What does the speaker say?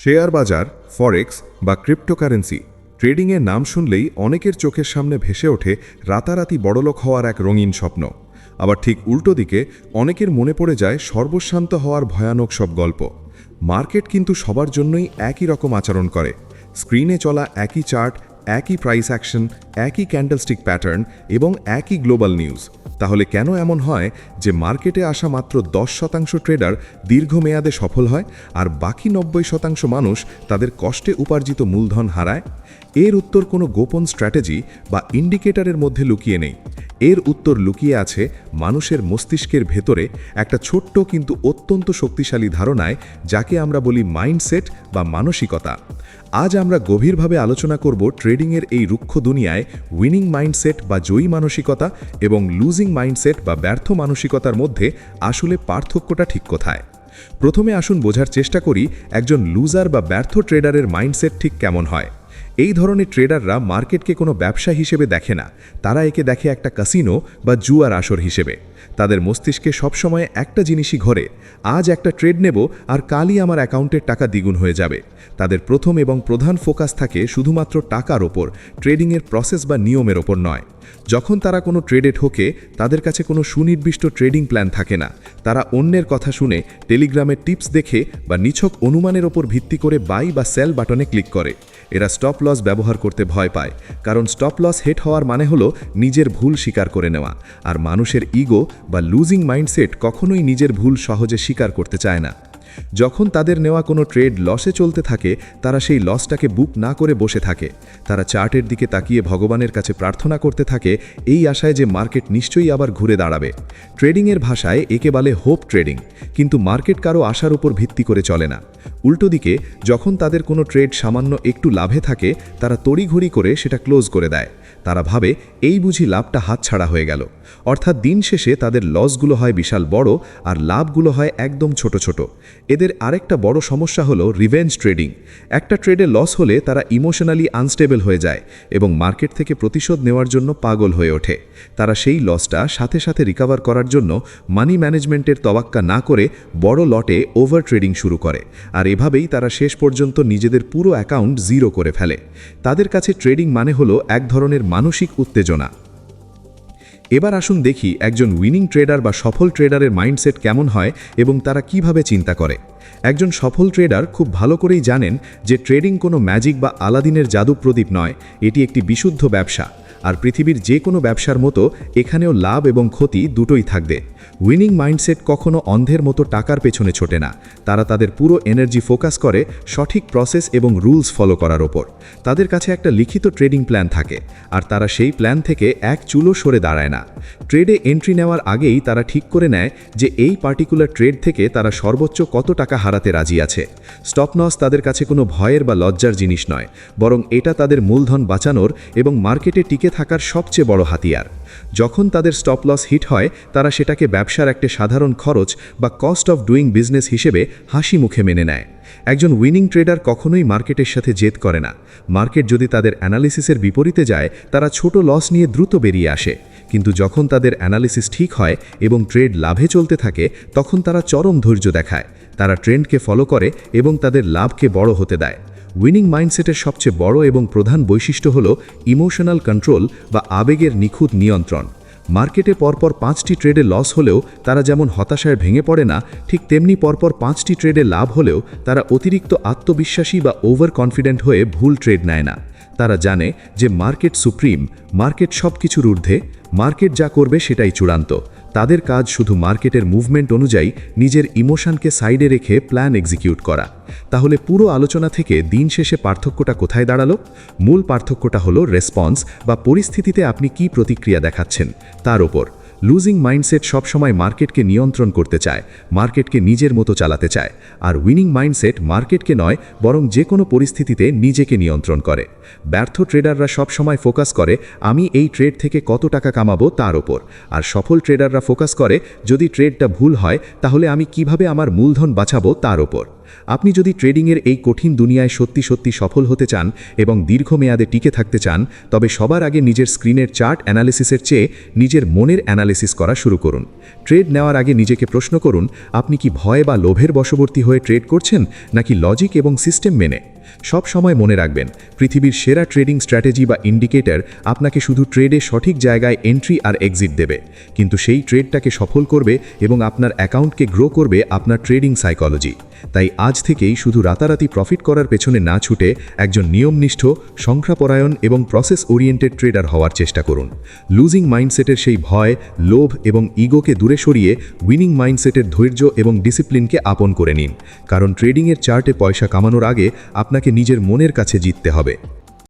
Share বাজার, ফরেক্স বা cryptocurrency ট্রেডিংয়ের নাম শুনলেই অনেকের চোখের সামনে ভেসে ওঠে রাতারাতি বড়লোক হওয়ার এক রঙিন স্বপ্ন। আবার ঠিক উল্টো দিকে অনেকের মনে পড়ে যায় সর্বশান্ত হওয়ার ভয়ানক সব গল্প। মার্কেট কিন্তু সবার জন্যই একই রকম আচরণ করে। স্ক্রিনে চলা একই চার্ট, একই প্রাইস অ্যাকশন, একই ক্যান্ডেলস্টিক প্যাটার্ন এবং একই গ্লোবাল নিউজ। তাহলে কেন এমন হয় যে মার্কেটে আসা মাত্র 10% ট্রেডার দীর্ঘমেয়াদে সফল হয় আর বাকি 90% মানুষ তাদের কষ্টে উপার্জিত মূলধন হারায়? এর উত্তর কোনো গোপন স্ট্র্যাটেজি বা ইন্ডিকেটরের মধ্যে লুকিয়ে নেই। এর উত্তর লুকিয়ে আছে মানুষের মস্তিষ্কের ভেতরে একটা ছোট্ট কিন্তু অত্যন্ত শক্তিশালী ধারণায়, যাকে আমরা বলি মাইন্ডসেট বা মানসিকতা। আজ আমরা গভীরভাবে আলোচনা করব ট্রেডিংয়ের এই রুক্ষ দুনিয়ায় উইনিং মাইন্ডসেট বা জয়ী মানসিকতা এবং লুজিং মাইন্ডসেট বা ব্যর্থ মানসিকতার মধ্যে আসলে পার্থক্যটা ঠিক কোথায়। প্রথমে আসুন বোঝার চেষ্টা করি একজন লুজার বা ব্যর্থ ট্রেডারের মাইন্ডসেট ঠিক কেমন হয়। এই ধরনের ট্রেডাররা মার্কেটকে কোনো ব্যবসা হিসেবে দেখে না, তারা একে দেখে একটা কাসিনো বা জুয়ার আসর হিসেবে। তাদের মস্তিষ্কে সবসময় একটা জিনিসই ঘোরে, আজ একটা ট্রেড নেব আর কালই আমার অ্যাকাউন্টের টাকা দ্বিগুণ হয়ে যাবে। তাদের প্রথম এবং প্রধান ফোকাস থাকে শুধুমাত্র টাকার ওপর, ট্রেডিংয়ের প্রসেস বা নিয়মের ওপর নয়। যখন তারা কোনো ট্রেডে ঢোকে, তাদের কাছে কোনো সুনির্দিষ্ট ট্রেডিং প্ল্যান থাকে না। তারা অন্যের কথা শুনে, টেলিগ্রামের টিপস দেখে বা নিছক অনুমানের ওপর ভিত্তি করে বাই বা সেল বাটনে ক্লিক করে। এরা স্টপ লস ব্যবহার করতে ভয় পায়, কারণ স্টপ লস হেট হওয়ার মানে হলো নিজের ভুল স্বীকার করে নেওয়া। আর মানুষের ইগো বা লুজিং মাইন্ডসেট কখনোই নিজের ভুল সহজে স্বীকার করতে চায় না। যখন তাদের নেওয়া কোনো ট্রেড লসে চলতে থাকে, তারা সেই লসটাকে বুক না করে বসে থাকে। তারা চার্টের দিকে তাকিয়ে ভগবানের কাছে প্রার্থনা করতে থাকে, এই আশায় যে মার্কেট নিশ্চয়ই আবার ঘুরে দাঁড়াবে। ট্রেডিংয়ের ভাষায় একে বলে হোপ ট্রেডিং, কিন্তু মার্কেট কারো আশার উপর ভিত্তি করে চলে না। উল্টো দিকে যখন তাদের কোনো ট্রেড সামান্য একটু লাভে থাকে, তারা তড়িঘড়ি করে সেটা ক্লোজ করে দেয়। তারা ভাবে এই বুঝি লাভটা হাতছাড়া হয়ে গেল। অর্থাৎ দিন শেষে তাদের লসগুলো হয় বিশাল বড় আর লাভগুলো হয় একদম ছোট ছোট। এদের আরেকটা বড় সমস্যা হলো রিভেঞ্জ ট্রেডিং। একটা ট্রেডে লস হলে তারা ইমোশনালি আনস্টেবল হয়ে যায় এবং মার্কেট থেকে প্রতিশোধ নেওয়ার জন্য পাগল হয়ে ওঠে। তারা সেই লসটা সাথে সাথে রিকভার করার জন্য মানি ম্যানেজমেন্টের তোয়াক্কা না করে বড় লটে ওভার ট্রেডিং শুরু করে, আর এভাবেই তারা শেষ পর্যন্ত নিজেদের পুরো অ্যাকাউন্ট জিরো করে ফেলে। তাদের কাছে ট্রেডিং মানে হলো এক ধরনের মানসিক উত্তেজনা। এবার আসুন দেখি একজন উইনিং ট্রেডার বা সফল ট্রেডারের মাইন্ডসেট কেমন হয় এবং তারা কিভাবে চিন্তা করে। একজন সফল ট্রেডার খুব ভালো করেই জানেন যে ট্রেডিং কোনো ম্যাজিক বা আলাদিনের জাদু প্রদীপ নয়, এটি একটি বিশুদ্ধ ব্যবসা। আর পৃথিবীর যে কোনো ব্যবসার মতো এখানেও লাভ এবং ক্ষতি দুটোই থাকবে। উইনিং মাইন্ডসেট কখনো অন্ধের মতো টাকার পেছনে ছোটে না। তারা তাদের পুরো এনার্জি ফোকাস করে সঠিক প্রসেস এবং রুলস ফলো করার ওপর। তাদের কাছে একটা লিখিত ট্রেডিং প্ল্যান থাকে, আর তারা সেই প্ল্যান থেকে এক চুলো সরে দাঁড়ায় না। ট্রেডে এন্ট্রি নেওয়ার আগেই তারা ঠিক করে নেয় যে এই পার্টিকুলার ট্রেড থেকে তারা সর্বোচ্চ কত টাকা হারাতে রাজি আছে। স্টপ লস তাদের কাছে কোনো ভয়ের বা লজ্জার জিনিস নয়, বরং এটা তাদের মূলধন বাঁচানোর এবং মার্কেটে টিকে থাকার সবচেয়ে বড় হাতিয়ার। যখন তাদের স্টপ লস হিট হয়, তারা সেটাকে ব্যবসার একটা সাধারণ খরচ বা কস্ট অফ ডুইং বিজনেস হিসেবে হাসি মুখে মেনে নেয়। একজন উইনিং ট্রেডার কখনোই মার্কেটের সাথে জেদ করে না। মার্কেট যদি তাদের অ্যানালিসিসের বিপরীতে যায়, তারা ছোট লস নিয়ে দ্রুত বেরিয়ে আসে। কিন্তু যখন তাদের অ্যানালিসিস ঠিক হয় এবং ট্রেড লাভে চলতে থাকে, তখন তারা চরম ধৈর্য দেখায়। তারা ট্রেন্ডকে ফলো করে এবং তাদের লাভকে বড় হতে দেয়। উইনিং মাইন্ডসেটের সবচেয়ে বড় এবং প্রধান বৈশিষ্ট্য হল ইমোশনাল কন্ট্রোল বা আবেগের নিখুঁত নিয়ন্ত্রণ। মার্কেটে পরপর 5টি ট্রেডে লস হলেও তারা যেমন হতাশায় ভেঙে পড়ে না, ঠিক তেমনি পরপর 5টি ট্রেডে লাভ হলেও তারা অতিরিক্ত আত্মবিশ্বাসী বা ওভার কনফিডেন্ট হয়ে ভুল ট্রেড নেয় না। তারা জানে যে মার্কেট সুপ্রিম, মার্কেট সব কিছুর ঊর্ধ্বে, মার্কেট যা করবে সেটাই চূড়ান্ত। তাদের কাজ শুধু মার্কেটের মুভমেন্ট অনুযায়ী নিজের ইমোশনকে সাইডে রেখে প্ল্যান এক্সিকিউট করা। তাহলে পুরো আলোচনা থেকে দিন শেষে পার্থক্যটা কোথায় দাঁড়ালো? মূল পার্থক্যটা হলো রেসপন্স বা পরিস্থিতিতে আপনি কি প্রতিক্রিয়া দেখাচ্ছেন তার ওপর। লুজিং মাইন্ডসেট সবসময় মার্কেটকে নিয়ন্ত্রণ করতে চায়, মার্কেটকে নিজের মতো চালাতে চায়। আর উইনিং মাইন্ডসেট মার্কেটকে নয়, বরং যে কোনো পরিস্থিতিতে নিজেকে নিয়ন্ত্রণ করে। ব্যর্থ ট্রেডাররা সবসময় ফোকাস করে আমি এই ট্রেড থেকে কত টাকা কামাবো তার ওপর, আর সফল ট্রেডাররা ফোকাস করে যদি ট্রেডটা ভুল হয় তাহলে আমি কিভাবে আমার মূলধন বাঁচাবো তার ওপর। আপনি যদি ট্রেডিংয়ের এই কঠিন দুনিয়ায় সত্যি সত্যি সফল হতে চান এবং দীর্ঘমেয়াদে টিকে থাকতে চান, তবে সবার আগে নিজের স্ক্রিনের চার্ট অ্যানালিসিসের চেয়ে নিজের মনের অ্যানালিসিস করা শুরু করুন। ট্রেড নেওয়ার আগে নিজেকে প্রশ্ন করুন, আপনি কি ভয় বা লোভের বশবর্তী হয়ে ট্রেড করছেন, নাকি লজিক এবং সিস্টেম মেনে? সব সময় মনে রাখবেন, পৃথিবীর সেরা ট্রেডিং স্ট্র্যাটেজি বা ইন্ডিকেটর আপনাকে শুধু ট্রেডে সঠিক জায়গায় এন্ট্রি আর এক্সিট দেবে, কিন্তু সেই ট্রেডটাকে সফল করবে এবং আপনার অ্যাকাউন্টকে গ্রো করবে আপনার ট্রেডিং সাইকোলজি। তাই আজ থেকেই শুধু রাতারাতি প্রফিট করার পেছনে না ছুটে একজন নিয়মনিষ্ঠ, সংখ্যাপরায়ণ এবং প্রসেস ওরিয়েন্টেড ট্রেডার হওয়ার চেষ্টা করুন। লুজিং মাইন্ডসেটের সেই ভয়, লোভ এবং ইগোকে দূরে সরিয়ে উইনিং মাইন্ডসেটের ধৈর্য এবং ডিসিপ্লিনকে আপন করে নিন, কারণ ট্রেডিংয়ের চার্টে পয়সা কামানোর আগে আপনাকে নিজের মনের কাছে জিততে হবে।